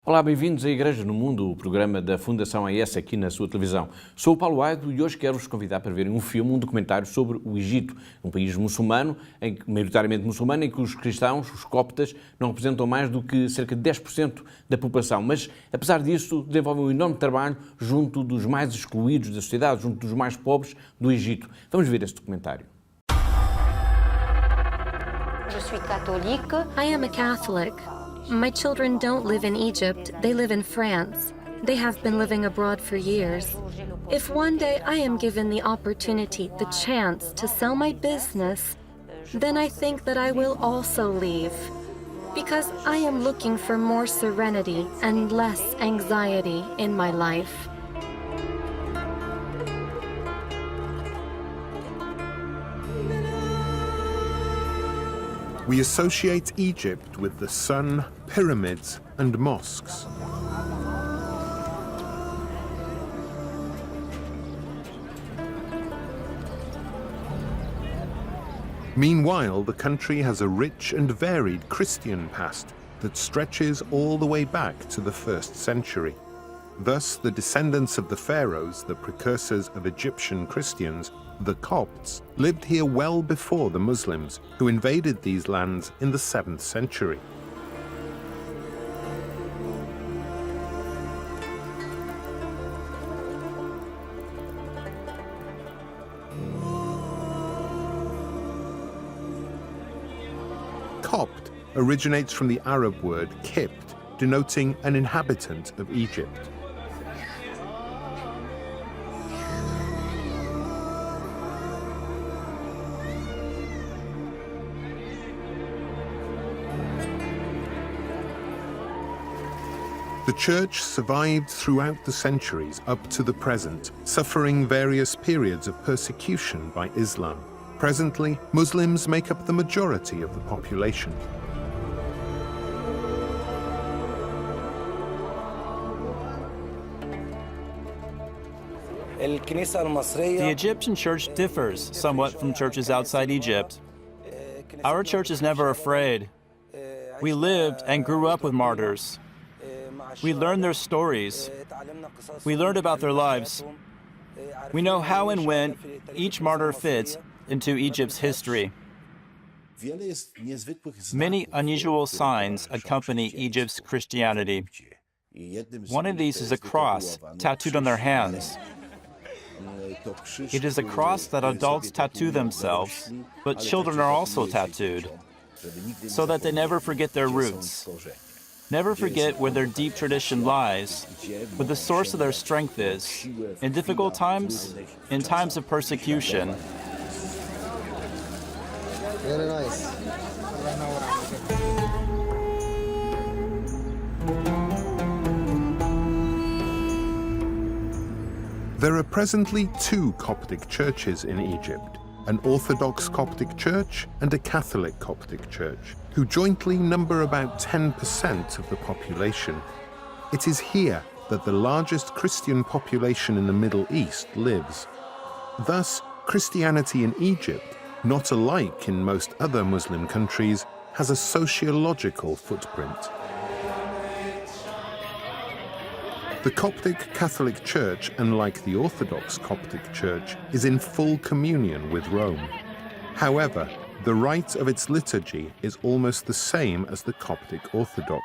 Olá, bem-vindos à Igreja no Mundo, o programa da Fundação AIS aqui na sua televisão. Sou o Paulo Aido e hoje quero-vos convidar para verem um documentário sobre o Egito, um país muçulmano, maioritariamente muçulmano, em que os cristãos, os coptas, não representam mais do que cerca de 10% da população, mas, apesar disso, desenvolvem um enorme trabalho junto dos mais excluídos da sociedade, junto dos mais pobres do Egito. Vamos ver esse documentário. I am a Catholic. My children don't live in Egypt, they live in France. They have been living abroad for years. If one day I am given the opportunity, the chance to sell my business, then I think that I will also leave. Because I am looking for more serenity and less anxiety in my life. We associate Egypt with the sun, pyramids, and mosques. Meanwhile, the country has a rich and varied Christian past that stretches all the way back to the 1st century. Thus, the descendants of the pharaohs, the precursors of Egyptian Christians, the Copts, lived here well before the Muslims, who invaded these lands in the 7th century. Copt originates from the Arab word kipt, denoting an inhabitant of Egypt. The church survived throughout the centuries up to the present, suffering various periods of persecution by Islam. Presently, Muslims make up the majority of the population. The Egyptian church differs somewhat from churches outside Egypt. Our church is never afraid. We lived and grew up with martyrs. We learned their stories. We learned about their lives. We know how and when each martyr fits into Egypt's history. Many unusual signs accompany Egypt's Christianity. One of these is a cross tattooed on their hands. It is a cross that adults tattoo themselves, but children are also tattooed, so that they never forget their roots. Never forget where their deep tradition lies, where the source of their strength is, in difficult times, in times of persecution. Very nice. There are presently 2 Coptic churches in Egypt, an Orthodox Coptic church and a Catholic Coptic church, who jointly number about 10% of the population. It is here that the largest Christian population in the Middle East lives. Thus, Christianity in Egypt, not alike in most other Muslim countries, has a sociological footprint. The Coptic Catholic Church, unlike the Orthodox Coptic Church, is in full communion with Rome. However, the rite of its liturgy is almost the same as the Coptic Orthodox.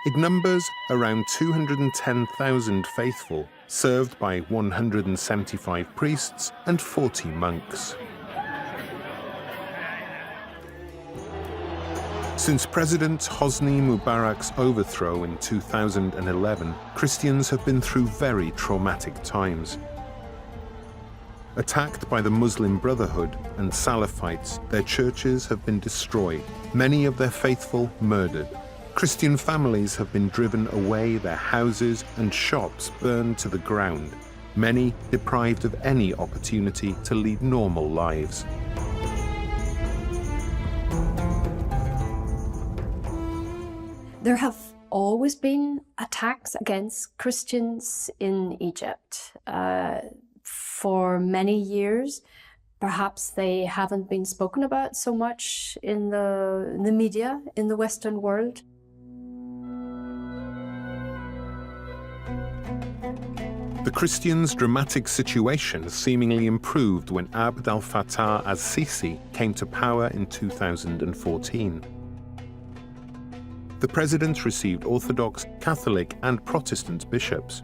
It numbers around 210,000 faithful, served by 175 priests and 40 monks. Since President Hosni Mubarak's overthrow in 2011, Christians have been through very traumatic times. Attacked by the Muslim Brotherhood and Salafites, their churches have been destroyed, many of their faithful murdered. Christian families have been driven away, their houses and shops burned to the ground, many deprived of any opportunity to lead normal lives. There have always been attacks against Christians in Egypt. For many years, perhaps they haven't been spoken about so much in the media in the Western world. The Christians' dramatic situation seemingly improved when Abd al-Fattah al-Sisi came to power in 2014. The president received Orthodox, Catholic, and Protestant bishops.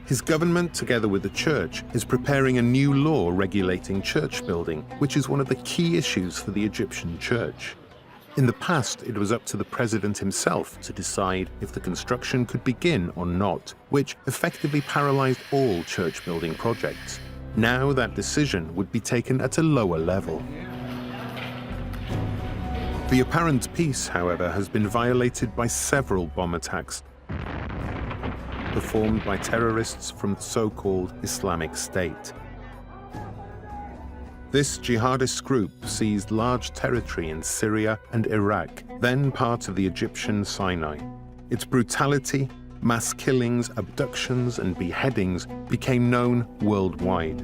His government, together with the church, is preparing a new law regulating church building, which is one of the key issues for the Egyptian church. In the past, it was up to the president himself to decide if the construction could begin or not, which effectively paralyzed all church building projects. Now that decision would be taken at a lower level. The apparent peace, however, has been violated by several bomb attacks performed by terrorists from the so-called Islamic State. This jihadist group seized large territory in Syria and Iraq, then part of the Egyptian Sinai. Its brutality, mass killings, abductions, and beheadings became known worldwide.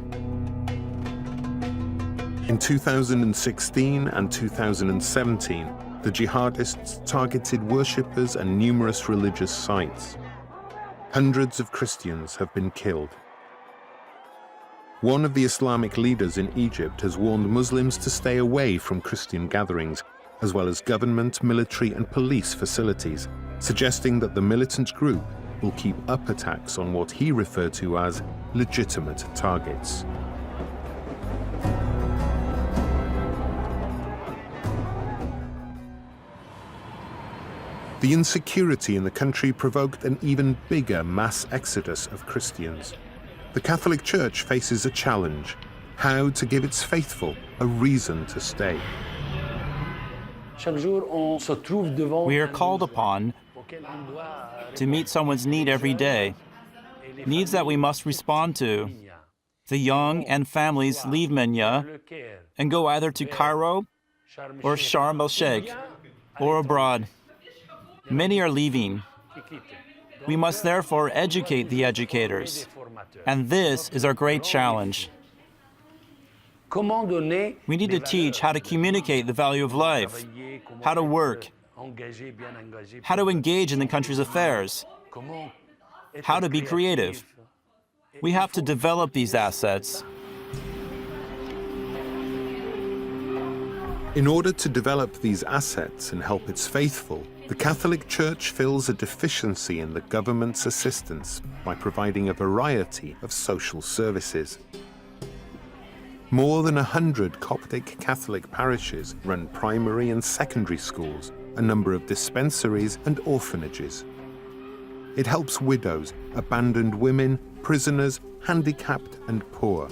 In 2016 and 2017, the jihadists targeted worshippers and numerous religious sites. Hundreds of Christians have been killed. One of the Islamic leaders in Egypt has warned Muslims to stay away from Christian gatherings, as well as government, military, and police facilities, suggesting that the militant group will keep up attacks on what he referred to as legitimate targets. The insecurity in the country provoked an even bigger mass exodus of Christians. The Catholic Church faces a challenge: how to give its faithful a reason to stay. We are called upon to meet someone's need every day, needs that we must respond to. The young and families leave Menya and go either to Cairo or Sharm el-Sheikh or abroad. Many are leaving. We must therefore educate the educators. And this is our great challenge. We need to teach how to communicate the value of life, how to work, how to engage in the country's affairs, how to be creative. We have to develop these assets. In order to develop these assets and help its faithful, the Catholic Church fills a deficiency in the government's assistance by providing a variety of social services. More than 100 Coptic Catholic parishes run primary and secondary schools, a number of dispensaries and orphanages. It helps widows, abandoned women, prisoners, handicapped and poor.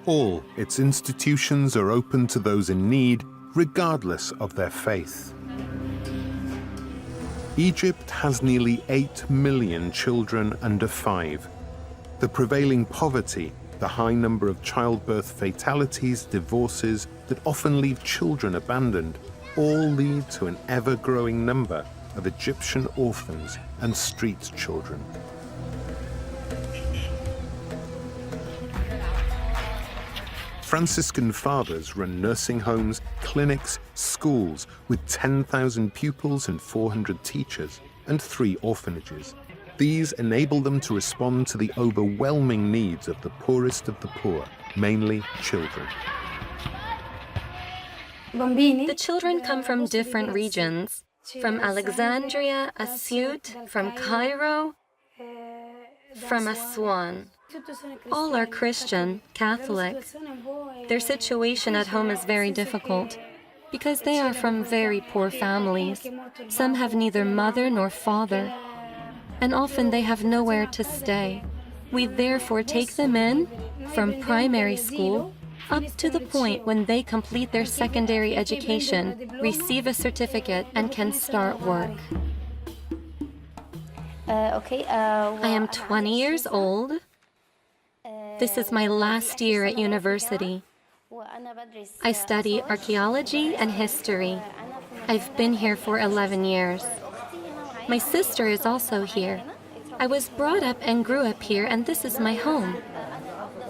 All its institutions are open to those in need, regardless of their faith. Egypt has nearly 8 million children under 5. The prevailing poverty, the high number of childbirth fatalities, divorces that often leave children abandoned, all lead to an ever-growing number of Egyptian orphans and street children. Franciscan fathers run nursing homes, clinics, schools with 10,000 pupils and 400 teachers, and 3 orphanages. These enable them to respond to the overwhelming needs of the poorest of the poor, mainly children. The children come from different regions, from Alexandria, Asyut, from Cairo, from Aswan. All are Christian, Catholic. Their situation at home is very difficult because they are from very poor families. Some have neither mother nor father, and often they have nowhere to stay. We therefore take them in from primary school up to the point when they complete their secondary education, receive a certificate, and can start work. I am 20 years old. This is my last year at university. I study archaeology and history. I've been here for 11 years. My sister is also here. I was brought up and grew up here, and this is my home.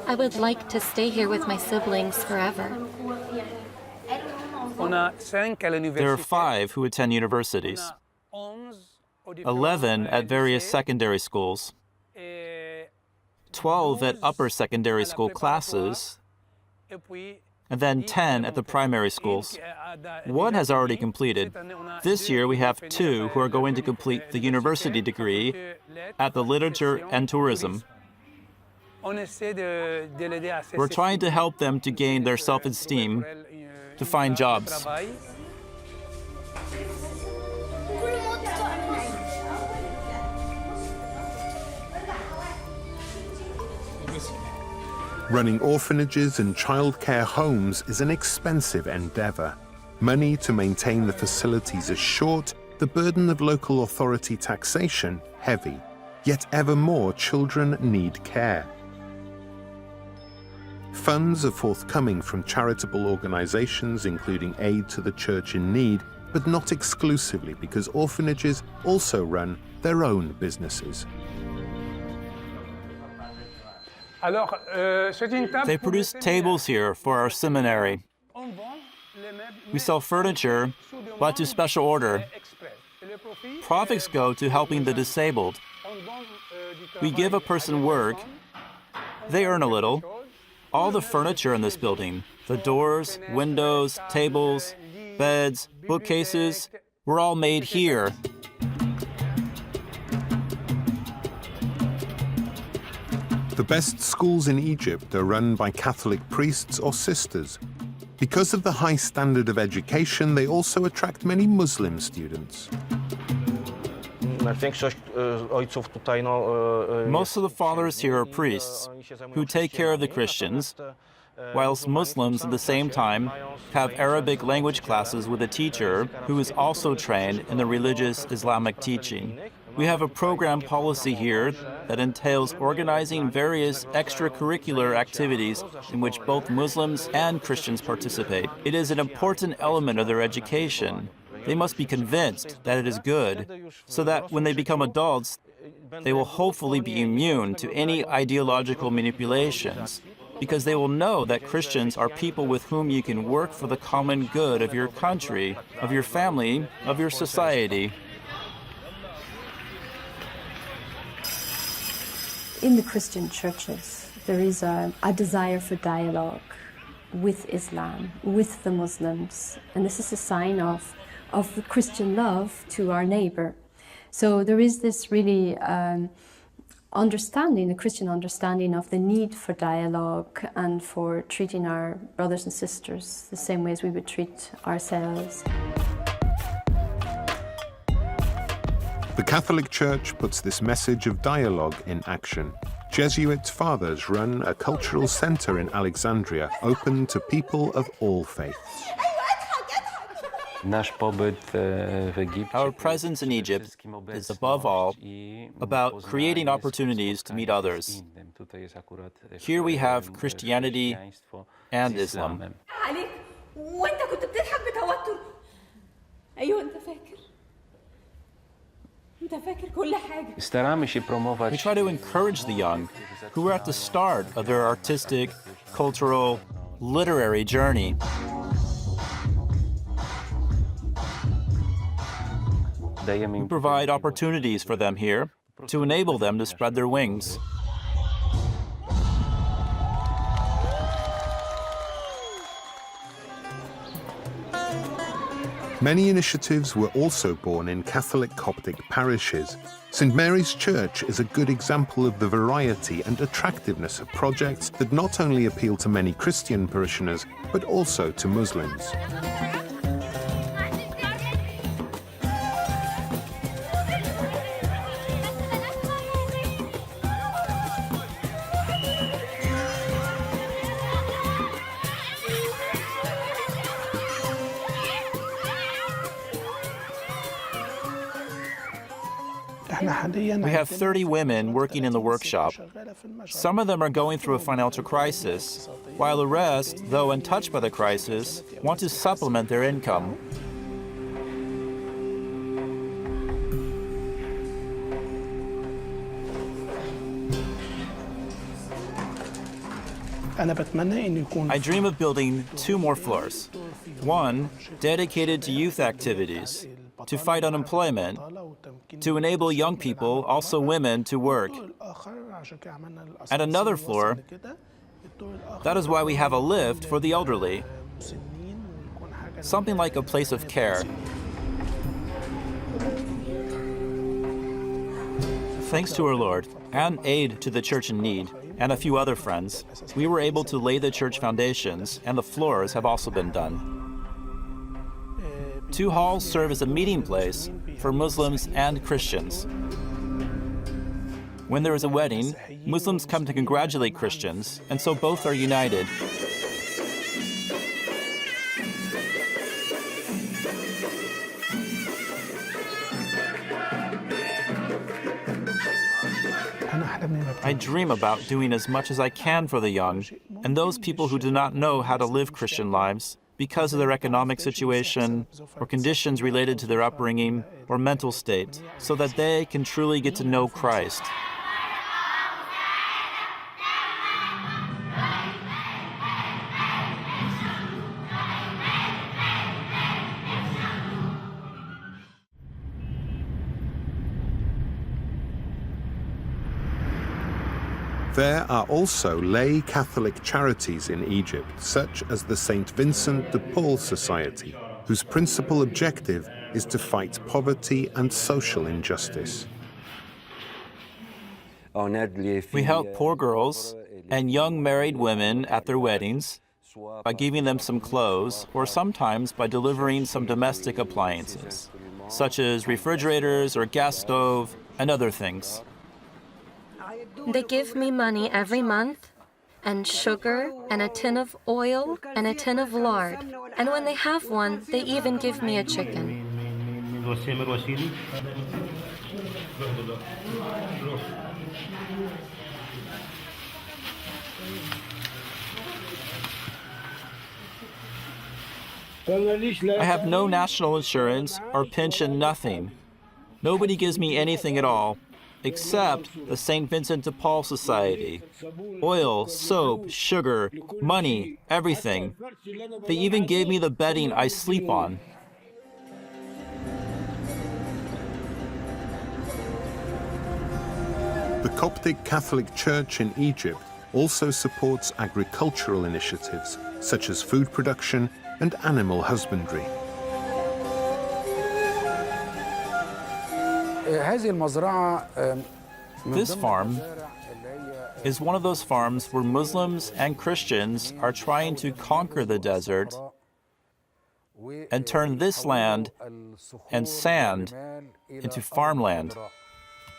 I would like to stay here with my siblings forever. There are 5 who attend universities. 11 at various secondary schools, 12 at upper secondary school classes, and then 10 at the primary schools. One has already completed. This year we have 2 who are going to complete the university degree at the Literature and Tourism. We're trying to help them to gain their self-esteem, to find jobs. Running orphanages and childcare homes is an expensive endeavour. Money to maintain the facilities is short, the burden of local authority taxation heavy. Yet ever more children need care. Funds are forthcoming from charitable organisations, including Aid to the Church in Need, but not exclusively, because orphanages also run their own businesses. They produce tables here for our seminary. We sell furniture, but to special order. Profits go to helping the disabled. We give a person work. They earn a little. All the furniture in this building, the doors, windows, tables, beds, bookcases, were all made here. The best schools in Egypt are run by Catholic priests or sisters. Because of the high standard of education, they also attract many Muslim students. Most of the fathers here are priests who take care of the Christians, whilst Muslims at the same time have Arabic language classes with a teacher who is also trained in the religious Islamic teaching. We have a program policy here that entails organizing various extracurricular activities in which both Muslims and Christians participate. It is an important element of their education. They must be convinced that it is good, so that when they become adults, they will hopefully be immune to any ideological manipulations, because they will know that Christians are people with whom you can work for the common good of your country, of your family, of your society. In the Christian churches, there is a desire for dialogue with Islam, with the Muslims, and this is a sign of the Christian love to our neighbor. So there is this really understanding, a Christian understanding of the need for dialogue and for treating our brothers and sisters the same way as we would treat ourselves. The Catholic Church puts this message of dialogue in action. Jesuit fathers run a cultural center in Alexandria, open to people of all faiths. Our presence in Egypt is above all about creating opportunities to meet others. Here we have Christianity and Islam. We try to encourage the young who are at the start of their artistic, cultural, literary journey. We provide opportunities for them here to enable them to spread their wings. Many initiatives were also born in Catholic Coptic parishes. St. Mary's Church is a good example of the variety and attractiveness of projects that not only appeal to many Christian parishioners, but also to Muslims. We have 30 women working in the workshop. Some of them are going through a financial crisis, while the rest, though untouched by the crisis, want to supplement their income. I dream of building 2 more floors. One dedicated to youth activities, to fight unemployment, to enable young people, also women, to work. And another floor, that is why we have a lift for the elderly, something like a place of care. Thanks to our Lord and aid to the church in need and a few other friends, we were able to lay the church foundations, and the floors have also been done. 2 halls serve as a meeting place for Muslims and Christians. When there is a wedding, Muslims come to congratulate Christians, and so both are united. I dream about doing as much as I can for the young and those people who do not know how to live Christian lives because of their economic situation or conditions related to their upbringing or mental state, so that they can truly get to know Christ. There are also lay Catholic charities in Egypt, such as the St. Vincent de Paul Society, whose principal objective is to fight poverty and social injustice. We help poor girls and young married women at their weddings by giving them some clothes, or sometimes by delivering some domestic appliances, such as refrigerators or gas stove and other things. They give me money every month, and sugar, and a tin of oil, and a tin of lard. And when they have one, they even give me a chicken. I have no national insurance or pension, nothing. Nobody gives me anything at all, except the St. Vincent de Paul Society. Oil, soap, sugar, money, everything. They even gave me the bedding I sleep on. The Coptic Catholic Church in Egypt also supports agricultural initiatives, such as food production and animal husbandry. This farm is one of those farms where Muslims and Christians are trying to conquer the desert and turn this land and sand into farmland.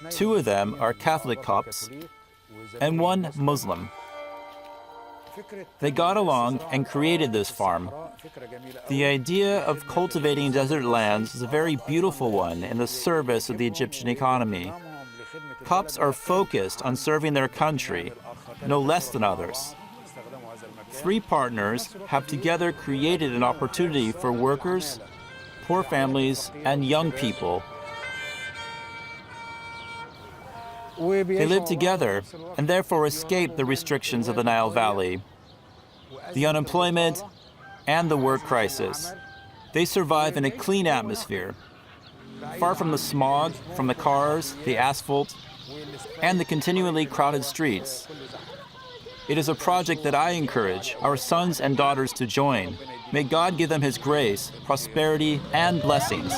2 of them are Catholic Copts and 1 Muslim. They got along and created this farm. The idea of cultivating desert lands is a very beautiful one in the service of the Egyptian economy. Copts are focused on serving their country, no less than others. 3 partners have together created an opportunity for workers, poor families, and young people. They live together and therefore escape the restrictions of the Nile Valley, the unemployment, and the work crisis. They survive in a clean atmosphere, far from the smog, from the cars, the asphalt, and the continually crowded streets. It is a project that I encourage our sons and daughters to join. May God give them His grace, prosperity, and blessings.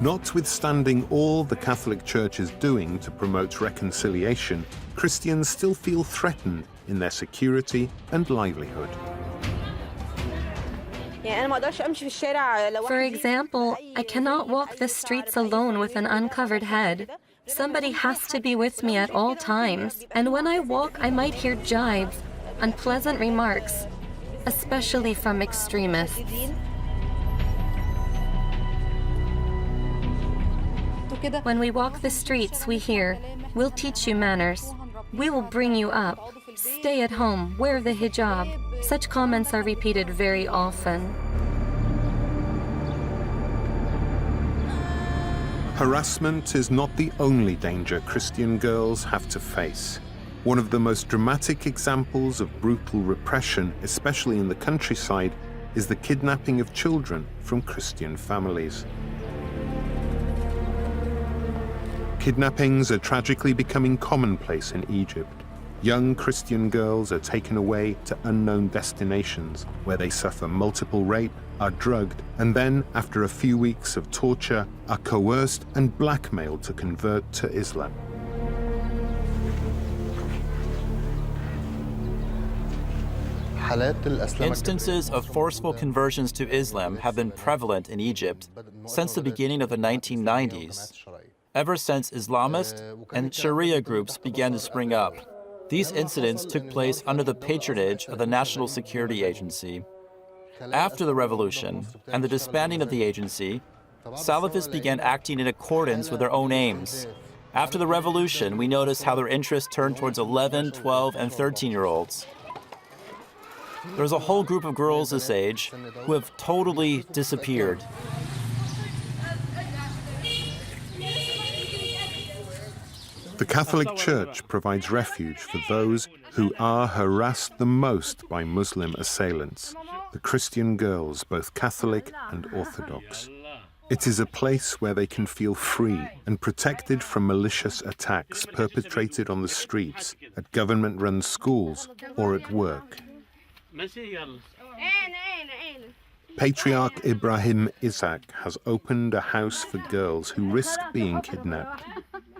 Notwithstanding all the Catholic Church is doing to promote reconciliation, Christians still feel threatened in their security and livelihood. For example, I cannot walk the streets alone with an uncovered head. Somebody has to be with me at all times, and when I walk, I might hear jibes, unpleasant remarks, especially from extremists. When we walk the streets, we hear, "We'll teach you manners. We will bring you up. Stay at home, wear the hijab." Such comments are repeated very often. Harassment is not the only danger Christian girls have to face. One of the most dramatic examples of brutal repression, especially in the countryside, is the kidnapping of children from Christian families. Kidnappings are tragically becoming commonplace in Egypt. Young Christian girls are taken away to unknown destinations where they suffer multiple rape, are drugged, and then, after a few weeks of torture, are coerced and blackmailed to convert to Islam. Instances of forceful conversions to Islam have been prevalent in Egypt since the beginning of the 1990s, ever since Islamist and Sharia groups began to spring up. These incidents took place under the patronage of the National Security Agency. After the revolution and the disbanding of the agency, Salafists began acting in accordance with their own aims. After the revolution, we noticed how their interests turned towards 11, 12, and 13-year-olds. There's a whole group of girls this age who have totally disappeared. The Catholic Church provides refuge for those who are harassed the most by Muslim assailants, the Christian girls, both Catholic and Orthodox. It is a place where they can feel free and protected from malicious attacks perpetrated on the streets, at government-run schools, or at work. Patriarch Ibrahim Isaac has opened a house for girls who risk being kidnapped.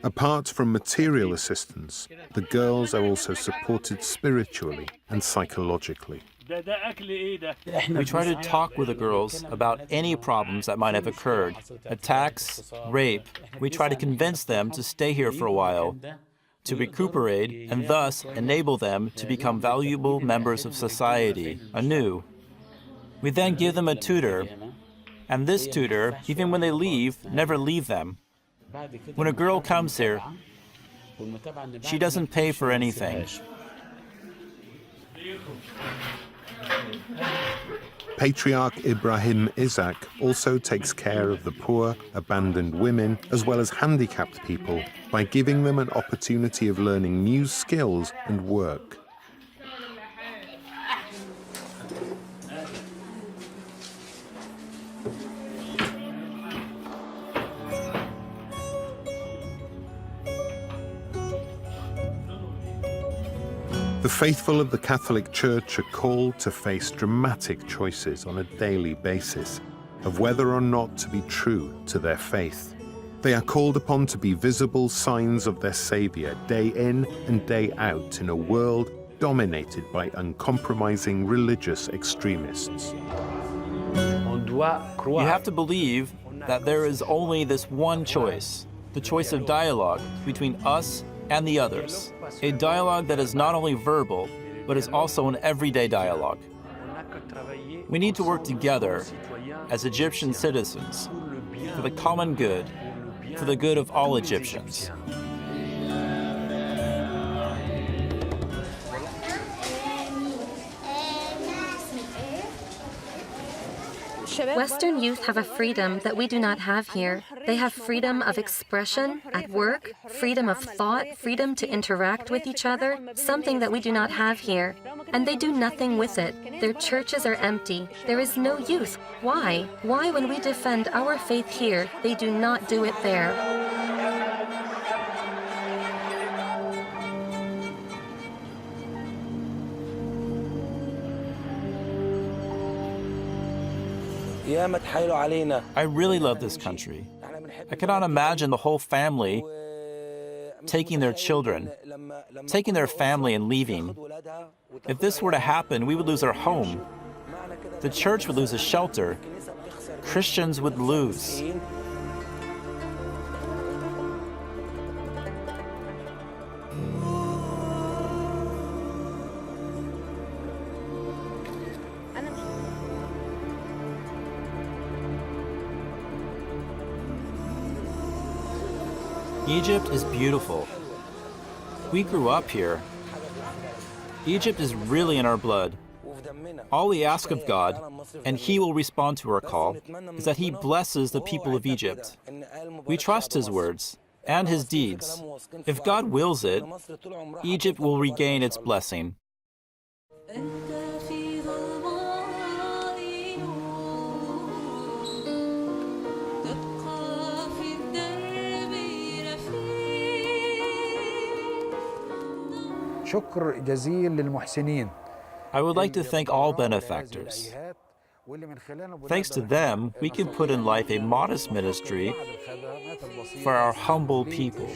Apart from material assistance, the girls are also supported spiritually and psychologically. We try to talk with the girls about any problems that might have occurred, attacks, rape. We try to convince them to stay here for a while, to recuperate, and thus enable them to become valuable members of society anew. We then give them a tutor, and this tutor, even when they leave, never leave them. When a girl comes here, she doesn't pay for anything. Patriarch Ibrahim Isaac also takes care of the poor, abandoned women, as well as handicapped people, by giving them an opportunity of learning new skills and work. The faithful of the Catholic Church are called to face dramatic choices on a daily basis of whether or not to be true to their faith. They are called upon to be visible signs of their Savior day in and day out in a world dominated by uncompromising religious extremists. You have to believe that there is only this one choice, the choice of dialogue between us and the others. A dialogue that is not only verbal, but is also an everyday dialogue. We need to work together as Egyptian citizens for the common good, for the good of all Egyptians. Western youth have a freedom that we do not have here. They have freedom of expression at work, freedom of thought, freedom to interact with each other, something that we do not have here. And they do nothing with it. Their churches are empty. There is no youth. Why? Why, when we defend our faith here, they do not do it there? I really love this country. I cannot imagine the whole family taking their children, taking their family and leaving. If this were to happen, we would lose our home. The church would lose a shelter. Christians would lose. Egypt is beautiful. We grew up here. Egypt is really in our blood. All we ask of God, and He will respond to our call, is that He blesses the people of Egypt. We trust His words and His deeds. If God wills it, Egypt will regain its blessing. شكر جزيل للمحسنين. I would like to thank all benefactors. Thanks to them, we can put in life a modest ministry for our humble people.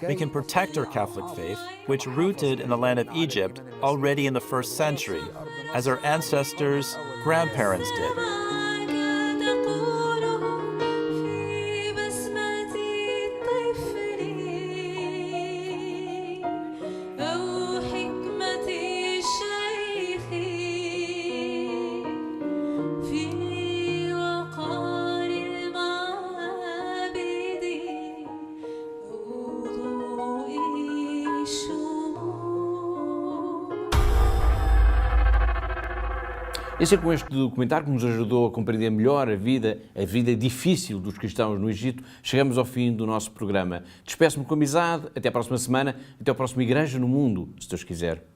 We can protect our Catholic faith, which rooted in the land of Egypt already in the 1st century, as our ancestors, grandparents did. Esse é com este documentário que nos ajudou a compreender melhor a vida difícil dos cristãos no Egito. Chegamos ao fim do nosso programa. Despeço-me com amizade. Até à próxima semana. Até ao próximo Igreja no Mundo, se Deus quiser.